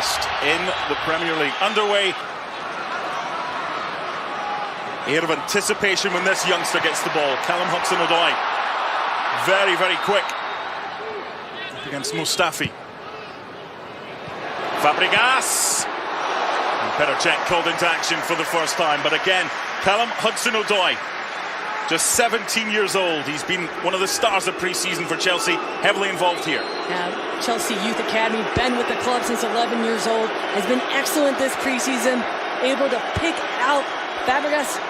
youngest in the Premier League. Underway. Air of anticipation when this youngster gets the ball. Callum Hudson-Odoi. Very, very quick. Up against Mustafi. Fabregas. And Petr Cech called into action for the first time. But again, Callum Hudson-Odoi, just 17 years old. He's been one of the stars of pre-season for Chelsea, heavily involved here. Yeah, Chelsea Youth Academy, been with the club since 11 years old, has been excellent this pre-season, able to pick out Fabregas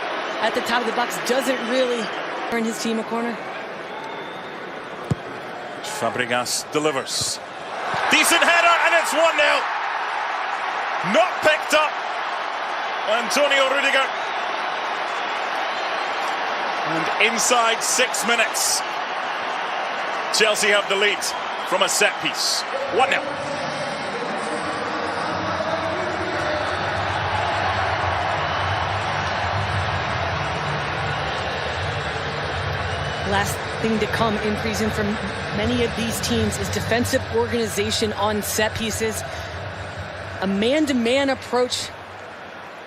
at the top of the box, doesn't really earn his team a corner. Fabregas delivers. Decent header, and it's 1-0. Not picked up. Antonio Rudiger. And inside 6 minutes, Chelsea have the lead from a set piece. 1-0. Last thing to come in pre-season from many of these teams is defensive organization on set pieces. A man-to-man approach.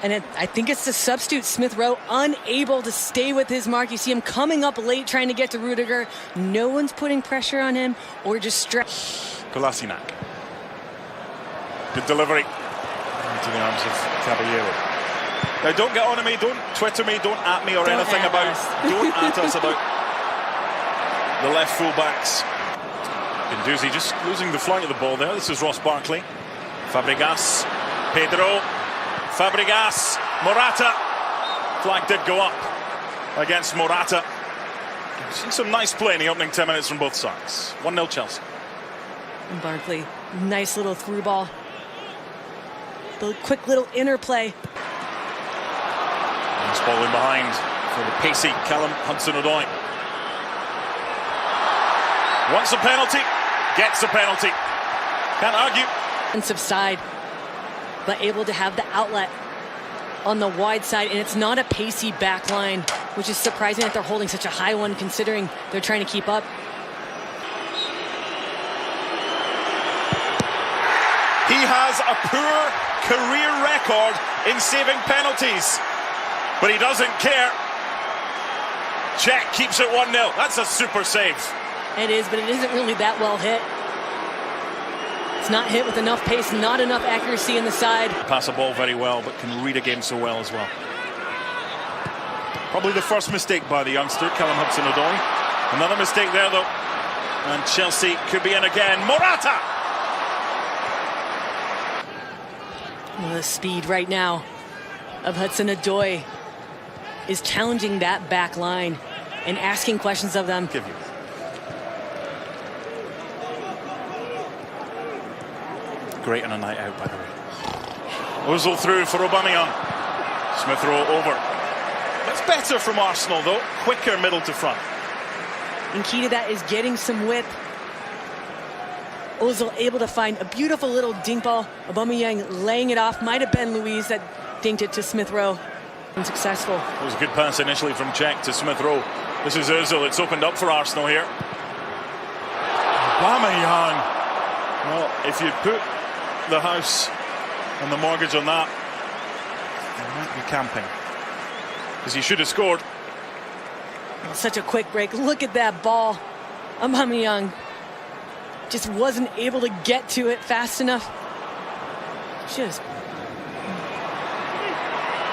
And I think it's the substitute, Smith Rowe, unable to stay with his mark. You see him coming up late trying to get to Rudiger. No one's putting pressure on him or just stretch. Kolasinac. Good delivery into the arms of Caballero. Now don't get on to me, don't Twitter me, don't at me or Don't anything at about us. Don't at us about the left full-backs. Guendouzi just losing the flight of the ball there. This is Ross Barkley. Fabregas. Pedro. Fabregas. Morata. Flag did go up against Morata. We've seen some nice play in the opening 10 minutes from both sides. 1-0 Chelsea. And Barkley, nice little through ball. The quick little interplay. Nice ball in behind for the pacey Callum Hudson-Odoi. Wants a penalty, gets a penalty. Can't argue. Defensive side, but able to have the outlet on the wide side, and it's not a pacey back line, which is surprising that they're holding such a high one considering they're trying to keep up. He has a poor career record in saving penalties, but he doesn't care. Cech keeps it 1-0. That's a super save. It is, but it isn't really that well hit. It's not hit with enough pace, not enough accuracy in the side. Pass a ball very well, but can read a game so well as well. Probably the first mistake by the youngster, Callum Hudson-Odoi. Another mistake there, though. And Chelsea could be in again. Morata! The speed right now of Hudson-Odoi is challenging that back line and asking questions of them. Give you. Great on a night out, by the way. Ozil through for Aubameyang. Smith Rowe over. That's better from Arsenal, though. Quicker middle to front. And key to that is getting some width. Ozil able to find a beautiful little dink ball. Aubameyang laying it off. Might have been Luiz that dinked it to Smith Rowe. Unsuccessful. It was a good pass initially from Cech to Smith Rowe. This is Ozil. It's opened up for Arsenal here. Aubameyang. Well, if you put the house and the mortgage on that, you might be camping, because he should have scored. Such a quick break. Look at that ball. Aubameyang just wasn't able to get to it fast enough. Just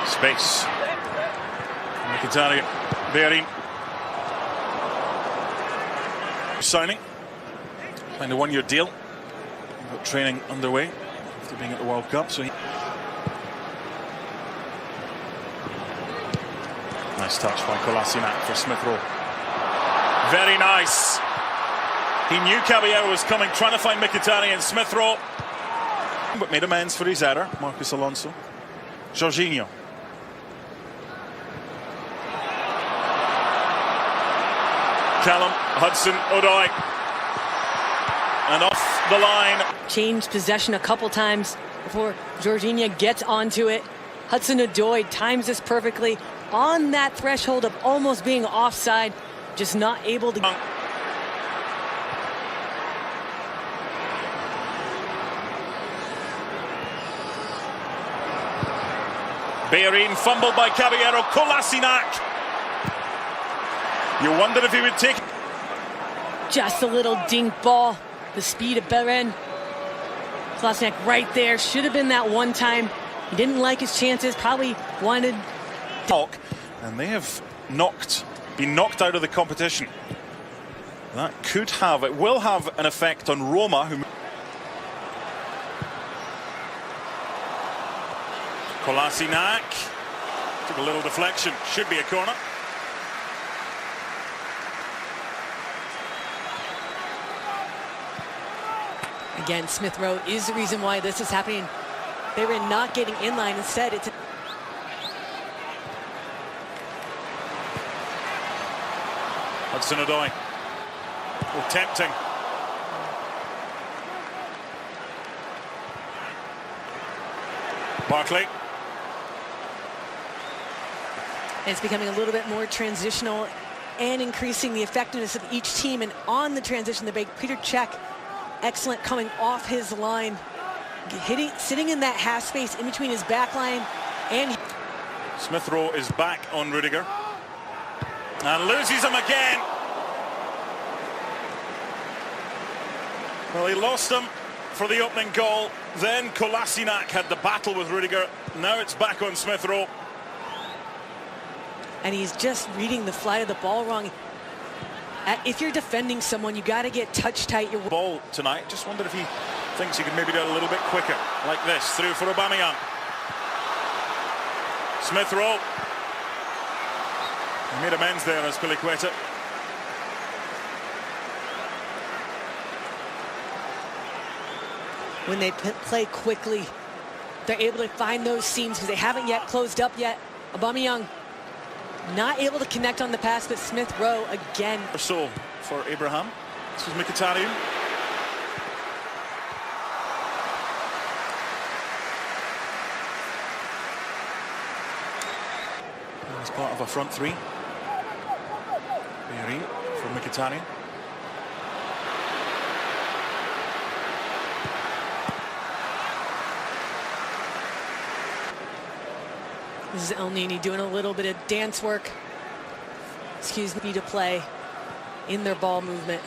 space. Mkhitaryan, Bellerin. Signing. Signed a one-year deal. Got training underway after being at the World Cup. So nice touch by Kolasinac for Smith Rowe. Very nice. He knew Caballero was coming, trying to find Mkhitaryan. Smith Rowe, but made amends for his error. Marcos Alonso. Jorginho. Callum Hudson-Odoi. And off the line. changed possession a couple times before Jorginho gets onto it. Hudson-Odoi times this perfectly on that threshold of almost being offside, just not able to. Bellerin fumbled by Caballero. Kolasinac. You wondered if he would take. Just a little dink ball. The speed of Bellerin. Kolasinac right there. Should have been that one time. He didn't like his chances. Probably wanted. And they have been knocked out of the competition. That it will have an effect on Roma, who. Kolasinac took a little deflection. Should be a corner. Again, Smith Rowe is the reason why this is happening. They were not getting in line. Instead, it's. Hudson-Odoi. Oh, tempting. Barkley. And it's becoming a little bit more transitional and increasing the effectiveness of each team. And on the transition, the big Peter Cech, excellent coming off his line, sitting in that half space in between his back line and. Smith Rowe is back on Rudiger and loses him again. Well, he lost him for the opening goal. Then Kolasinac had the battle with Rudiger. Now it's back on Smith Rowe. And he's just reading the flight of the ball wrong. If you're defending someone, you got to get touch tight. Your ball tonight. Just wondered if he thinks he could maybe do it a little bit quicker, like this, through for Aubameyang. Smith Rowe. He made amends there as Piliqueta. When they play quickly, they're able to find those seams because they haven't yet closed up yet. Aubameyang not able to connect on the pass, but Smith Rowe again. Or so for Abraham. This is Mkhitaryan. As part of a front three. Bellerin for Mkhitaryan. This is El Nini doing a little bit of dance work, excuse me, to play in their ball movement.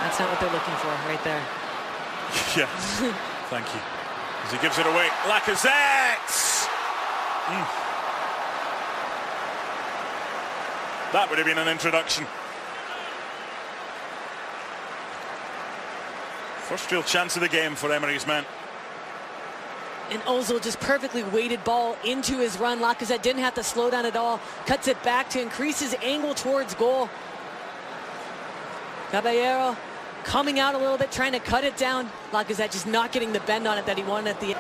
That's not what they're looking for right there. Yeah, thank you. As he gives it away, Lacazette! That would have been an introduction. First real chance of the game for Emery's men. And Ozil just perfectly weighted ball into his run. Lacazette didn't have to slow down at all. Cuts it back to increase his angle towards goal. Caballero coming out a little bit, trying to cut it down. Lacazette just not getting the bend on it that he wanted at the end.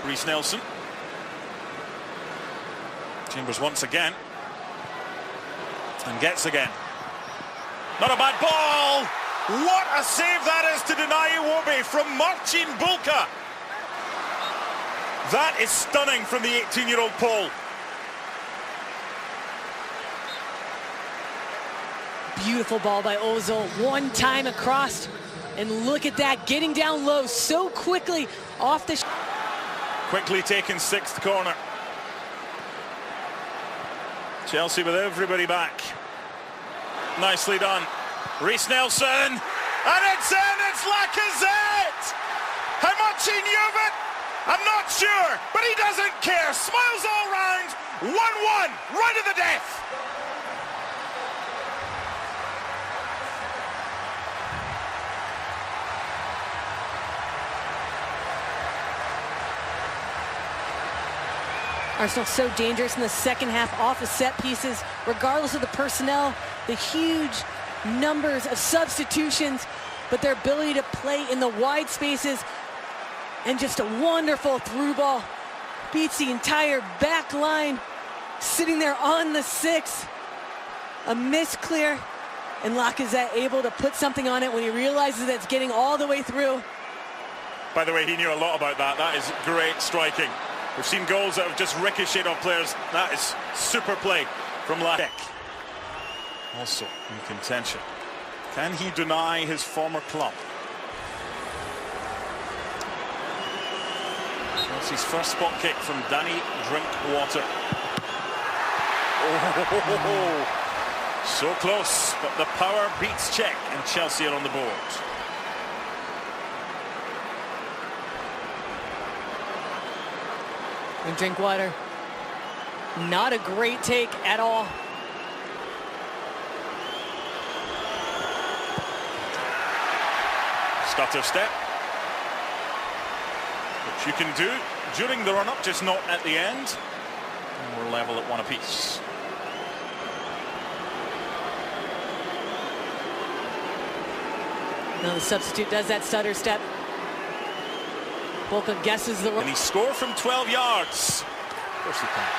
Reiss Nelson. Chambers once again. And gets again. Not a bad ball! What a save that is to deny Iwobi from Marcin Bulka. That is stunning from the 18-year-old Pole. Beautiful ball by Ozil. One time across. And look at that, getting down low so quickly off the... Quickly taken sixth corner. Chelsea with everybody back. Nicely done. Reiss Nelson. And it's in, it's Lacazette! How much he knew of it, I'm not sure, but he doesn't care. Smiles all round. 1-1, right to the death. Arsenal so dangerous in the second half off of set pieces, regardless of the personnel, the huge numbers of substitutions, but their ability to play in the wide spaces, and just a wonderful through ball. Beats the entire back line, sitting there on the 6. A miss clear, and Lacazette able to put something on it when he realizes that it's getting all the way through. By the way, he knew a lot about that. That is great striking. We've seen goals that have just ricocheted off players. That is super play from Lacek. Also in contention. Can he deny his former club? Chelsea's first spot kick from Danny Drinkwater. Oh, so close, but the power beats Czech, and Chelsea are on the board. And Drinkwater, not a great take at all. Stutter step, which you can do during the run-up, just not at the end. And we're level at one apiece. Now the substitute does that stutter step. Bolka guesses the... Can he score from 12 yards? Of course he can.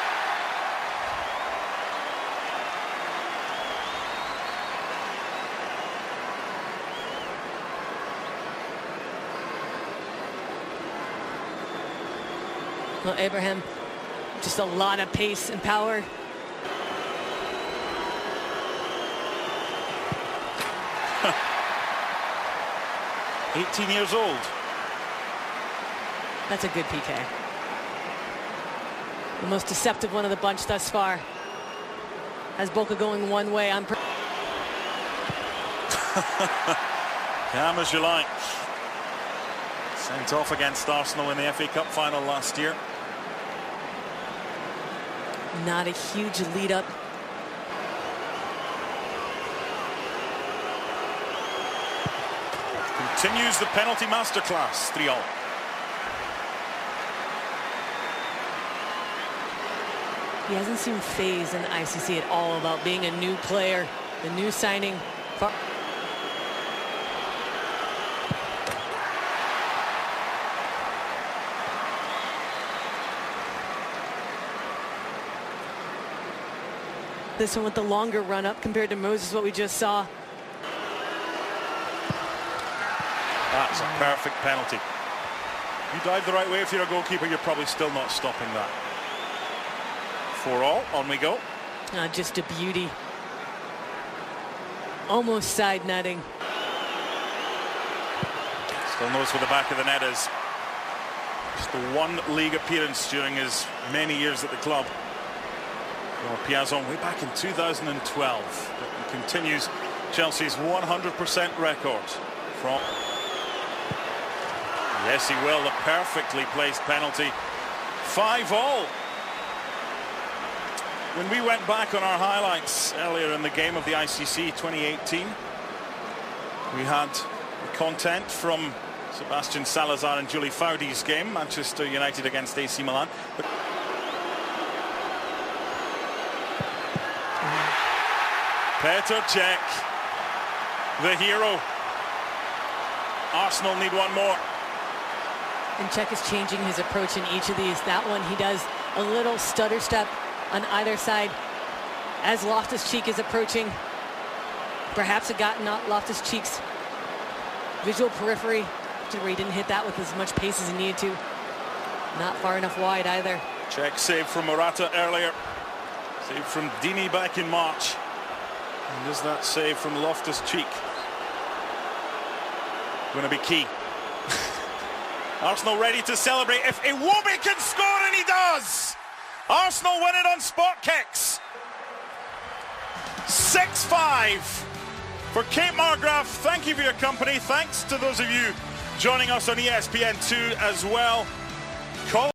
Well, Abraham, just a lot of pace and power. Huh. 18 years old. That's a good PK. The most deceptive one of the bunch thus far. Has Bolka going one way. Calm as you like. Sent off against Arsenal in the FA Cup final last year. Not a huge lead up. Continues the penalty masterclass, 3-all. He hasn't seemed phased in the ICC at all about being a new player, the new signing. This one with the longer run up compared to Moses, what we just saw. That's a perfect penalty. You dive the right way if you're a goalkeeper, you're probably still not stopping that. 4-all, on we go. Just a beauty. Almost side netting. Still knows where the back of the net is. Just the one league appearance during his many years at the club. Piazon way back in 2012. But he continues Chelsea's 100% record from... Yes, he will. The perfectly placed penalty. 5-all. When we went back on our highlights earlier in the game of the ICC 2018, we had content from Sebastian Salazar and Julie Foudy's game, Manchester United against AC Milan. But Petr Cech, the hero. Arsenal need one more. And Cech is changing his approach in each of these. That one, he does a little stutter step on either side as Loftus-Cheek is approaching. Perhaps it got not Loftus-Cheek's visual periphery, where he didn't hit that with as much pace as he needed to. Not far enough wide either. Cech save from Morata earlier. Save from Dini back in March. And is that save from Loftus-Cheek going to be key? Arsenal ready to celebrate if Iwobi can score, and he does! Arsenal win it on spot kicks. 6-5 for Kate Markgraf. Thank you for your company. Thanks to those of you joining us on ESPN2 as well.